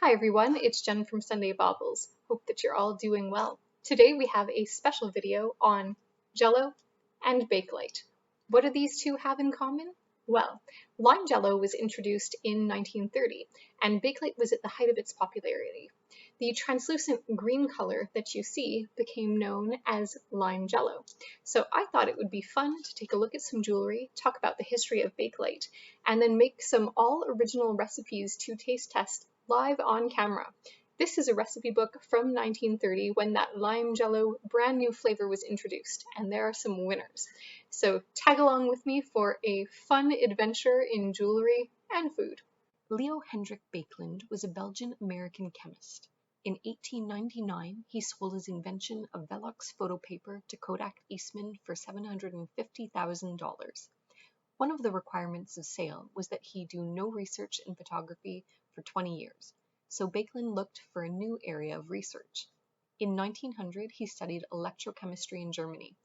Hi everyone, it's Jen from Sundae Baubles. Hope that you're all doing well. Today we have a special video on Jello and Bakelite. What do these two have in common? Well, Lime Jello was introduced in 1930 and Bakelite was at the height of its popularity. The translucent green color that you see became known as Lime Jello. So I thought it would be fun to take a look at some jewelry, talk about the history of Bakelite, and then make some all original recipes to taste test live on camera. This is a recipe book from 1930 when that lime jello brand new flavor was introduced, and there are some winners. So tag along with me for a fun adventure in jewelry and food. Leo Hendrik Baekeland was a Belgian-American chemist. In 1899, he sold his invention of Velox photo paper to Kodak Eastman for $750,000. One of the requirements of sale was that he do no research in photography for 20 years, so Baekeland looked for a new area of research. In 1900, he studied electrochemistry in Germany,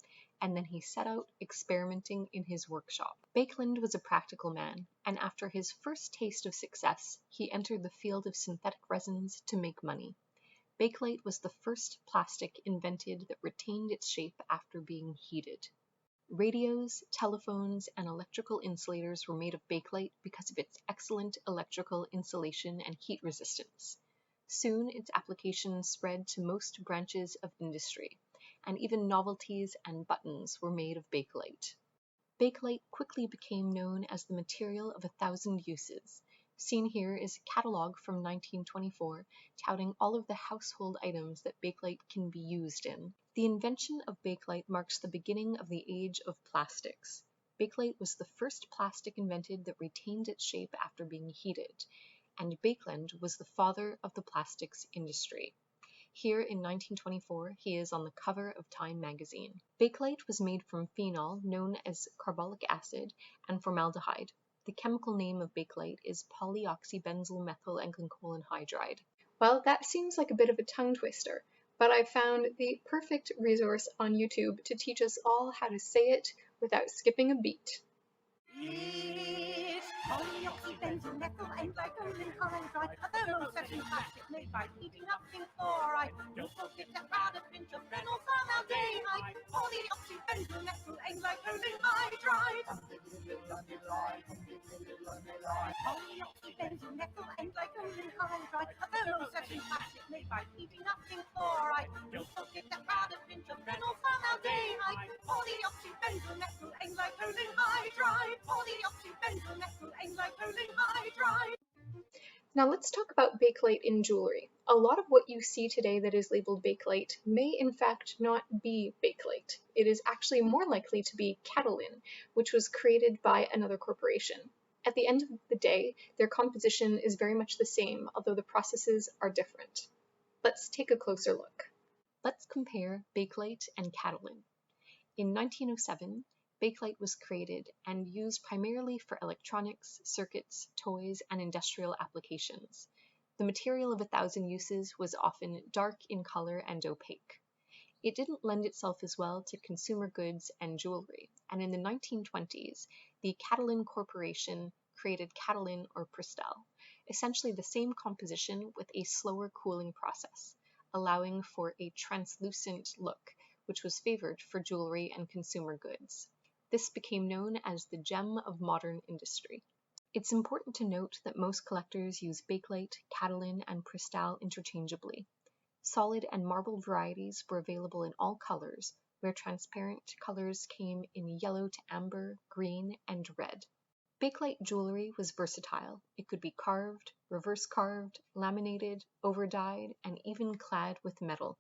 and then he set out experimenting in his workshop. Baekeland was a practical man, and after his first taste of success, he entered the field of synthetic resins to make money. Bakelite was the first plastic invented that retained its shape after being heated. Radios, telephones, and electrical insulators were made of Bakelite because of its excellent electrical insulation and heat resistance. Soon, its application spread to most branches of industry, and even novelties and buttons were made of Bakelite. Bakelite quickly became known as the material of 1,000 uses. Seen here is a catalog from 1924 touting all of the household items that Bakelite can be used in. The invention of Bakelite marks the beginning of the age of plastics. Bakelite was the first plastic invented that retained its shape after being heated, and Baekeland was the father of the plastics industry. Here in 1924, he is on the cover of Time magazine. Bakelite was made from phenol, known as carbolic acid, and formaldehyde. The chemical name of Bakelite is polyoxybenzyl methyl and glycolin hydride. Well, that seems like a bit of a tongue twister, but I found the perfect resource on YouTube to teach us all how to say it without skipping a beat. It's polyoxybenzyl methyl and glycolin hydride, a thermosetting plastic made by heating up zinc chloride. Don't forget to add a pinch of phenyl formaldehyde, polyoxybenzyl methyl and glycolin hydride. Polyoxybenzyl methyl and glycolin hydride, a thermosetting plastic made by heating up zinc chloride. Don't forget to add a pinch of phenyl formaldehyde, polyoxybenzyl methyl and glycolin hydride. Now let's talk about Bakelite in jewelry. A lot of what you see today that is labeled Bakelite may in fact not be Bakelite. It is actually more likely to be Catalin, which was created by another corporation. At the end of the day, their composition is very much the same, although the processes are different. Let's take a closer look. Let's compare Bakelite and Catalin. In 1907, Bakelite was created and used primarily for electronics, circuits, toys, and industrial applications. The material of 1,000 uses was often dark in color and opaque. It didn't lend itself as well to consumer goods and jewelry, and in the 1920s, the Catalin Corporation created Catalin or Cristal, essentially the same composition with a slower cooling process, allowing for a translucent look, which was favored for jewelry and consumer goods. This became known as the gem of modern industry. It's important to note that most collectors use Bakelite, Catalin, and Cristal interchangeably. Solid and marble varieties were available in all colors, where transparent colors came in yellow to amber, green, and red. Bakelite jewelry was versatile. It could be carved, reverse carved, laminated, overdyed, and even clad with metal.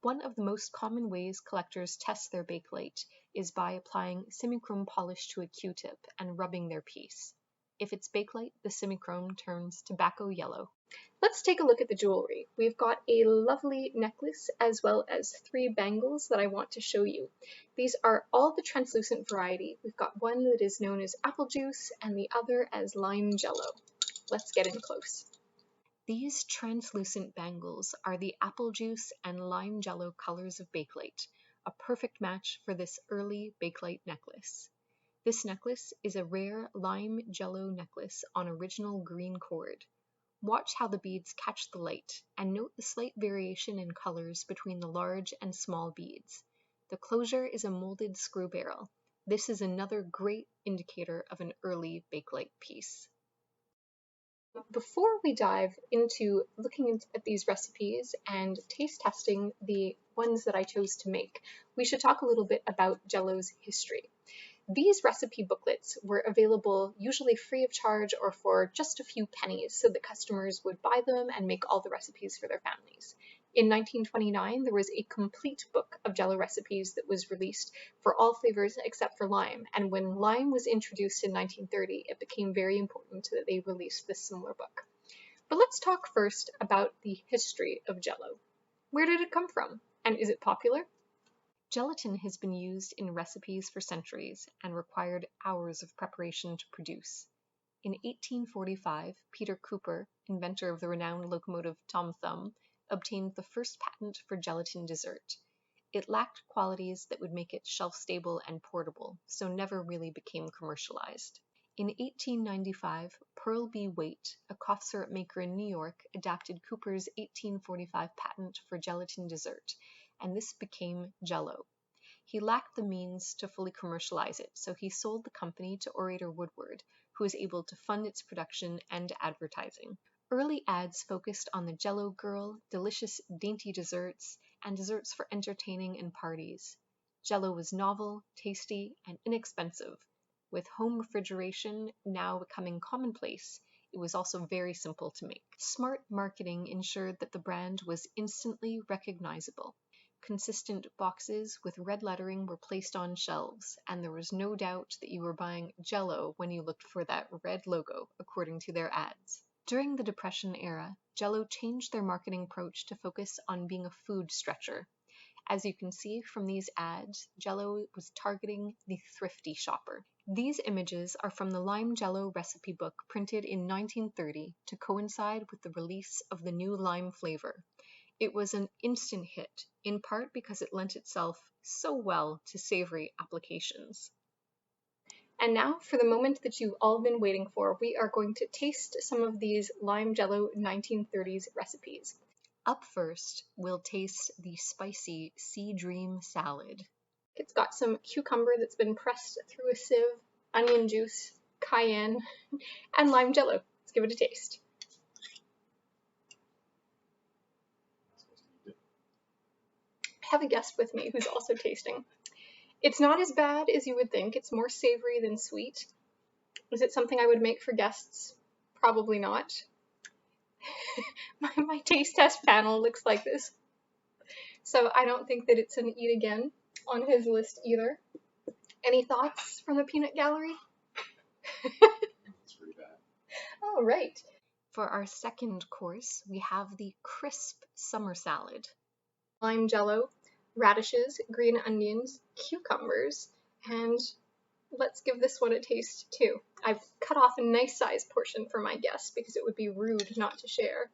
One of the most common ways collectors test their Bakelite is by applying semichrome polish to a Q-tip and rubbing their piece. If it's Bakelite, the semichrome turns tobacco yellow. Let's take a look at the jewelry. We've got a lovely necklace as well as 3 bangles that I want to show you. These are all the translucent variety. We've got one that is known as apple juice and the other as lime jello. Let's get in close. These translucent bangles are the apple juice and lime jello colors of Bakelite, a perfect match for this early Bakelite necklace. This necklace is a rare lime jello necklace on original green cord. Watch how the beads catch the light, and note the slight variation in colors between the large and small beads. The closure is a molded screw barrel. This is another great indicator of an early Bakelite piece. Before we dive into looking at these recipes and taste testing the ones that I chose to make, we should talk a little bit about Jello's history. These recipe booklets were available usually free of charge or for just a few pennies so that customers would buy them and make all the recipes for their families. In 1929, there was a complete book of Jello recipes that was released for all flavors except for lime, and when lime was introduced in 1930, it became very important that they release this similar book. But let's talk first about the history of Jello. Where did it come from, and is it popular? Gelatin has been used in recipes for centuries and required hours of preparation to produce. In 1845, Peter Cooper, inventor of the renowned locomotive Tom Thumb, obtained the first patent for gelatin dessert. It lacked qualities that would make it shelf-stable and portable, so never really became commercialized. In 1895, Pearl B. Waite, a cough syrup maker in New York, adapted Cooper's 1845 patent for gelatin dessert, and this became Jello. He lacked the means to fully commercialize it, so he sold the company to Orator Woodward, who was able to fund its production and advertising. Early ads focused on the Jello girl, delicious dainty desserts, and desserts for entertaining and parties. Jello was novel, tasty, and inexpensive. With home refrigeration now becoming commonplace, it was also very simple to make. Smart marketing ensured that the brand was instantly recognizable. Consistent boxes with red lettering were placed on shelves, and there was no doubt that you were buying Jello when you looked for that red logo, according to their ads. During the Depression era, Jello changed their marketing approach to focus on being a food stretcher. As you can see from these ads, Jello was targeting the thrifty shopper. These images are from the Lime Jello recipe book printed in 1930 to coincide with the release of the new lime flavor. It was an instant hit, in part because it lent itself so well to savory applications. And now for the moment that you've all been waiting for, we are going to taste some of these Lime Jello 1930s recipes. Up first, we'll taste the spicy Sea Dream salad. It's got some cucumber that's been pressed through a sieve, onion juice, cayenne, and lime jello. Let's give it a taste. I have a guest with me who's also tasting. It's not as bad as you would think. It's more savory than sweet. Is it something I would make for guests? Probably not. my taste test panel looks like this. So I don't think that it's an eat again on his list either. Any thoughts from the peanut gallery? It's pretty bad. All right. For our second course, we have the crisp summer salad. Lime jello, radishes, green onions, cucumbers, and let's give this one a taste too. I've cut off a nice size portion for my guests because it would be rude not to share.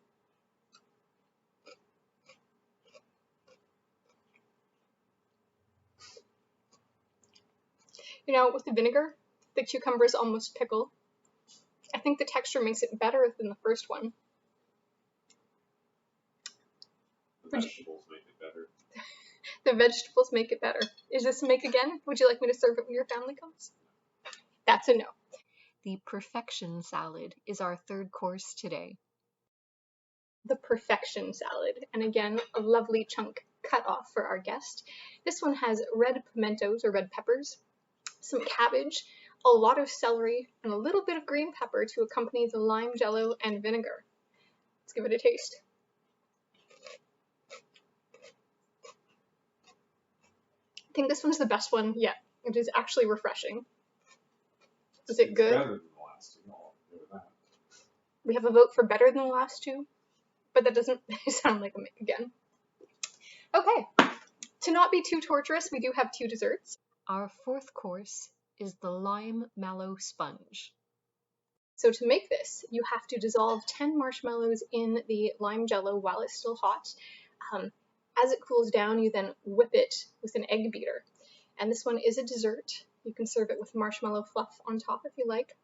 You know, with the vinegar, the cucumbers almost pickle. I think the texture makes it better than the first one. The vegetables make it better. The vegetables make it better. Is this a make again? Would you like me to serve it when your family comes? That's a no. The perfection salad is our third course today. The perfection salad, and again, a lovely chunk cut off for our guest. This one has red pimentos or red peppers, some cabbage, a lot of celery, and a little bit of green pepper to accompany the lime jello and vinegar. Let's give it a taste. I think this one's the best one yet. It is actually refreshing. Is it good? Better than the last two. I'll go with that. We have a vote for better than the last two, but that doesn't sound like a make again. Okay, to not be too torturous, we do have two desserts. Our fourth course is the lime mallow sponge. So to make this, you have to dissolve 10 marshmallows in the lime jello while it's still hot. As it cools down, you then whip it with an egg beater. And this one is a dessert. You can serve it with marshmallow fluff on top if you like.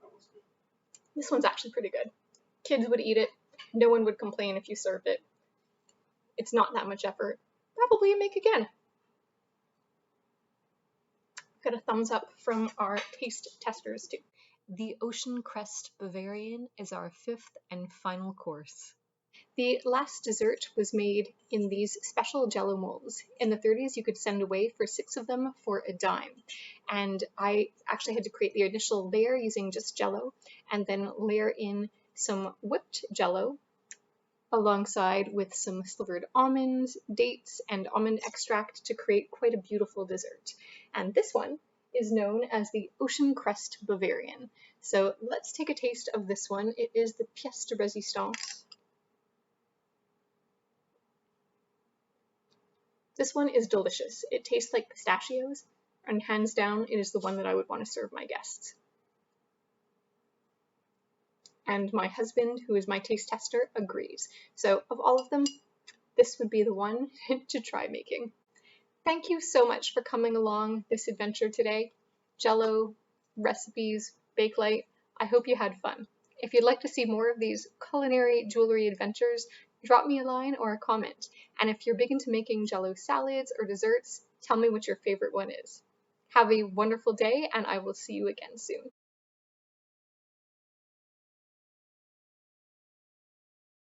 That was good. This one's actually pretty good. Kids would eat it. No one would complain if you served it. It's not that much effort. Probably make again. Got a thumbs up from our taste testers too. The Ocean Crest Bavarian is our 5th and final course. The last dessert was made in these special Jello molds. In the 30s, you could send away for 6 of them for a dime. And I actually had to create the initial layer using just Jello, and then layer in some whipped Jello alongside with some slivered almonds, dates, and almond extract to create quite a beautiful dessert. And this one is known as the Ocean Crest Bavarian. So let's take a taste of this one. It is the pièce de résistance. This one is delicious. It tastes like pistachios, and hands down, it is the one that I would want to serve my guests. And my husband, who is my taste tester, agrees. So of all of them, this would be the one to try making. Thank you so much for coming along this adventure today. Jello, recipes, Bakelite. I hope you had fun. If you'd like to see more of these culinary jewelry adventures, drop me a line or a comment. And if you're big into making Jello salads or desserts, tell me what your favorite one is. Have a wonderful day, and I will see you again soon.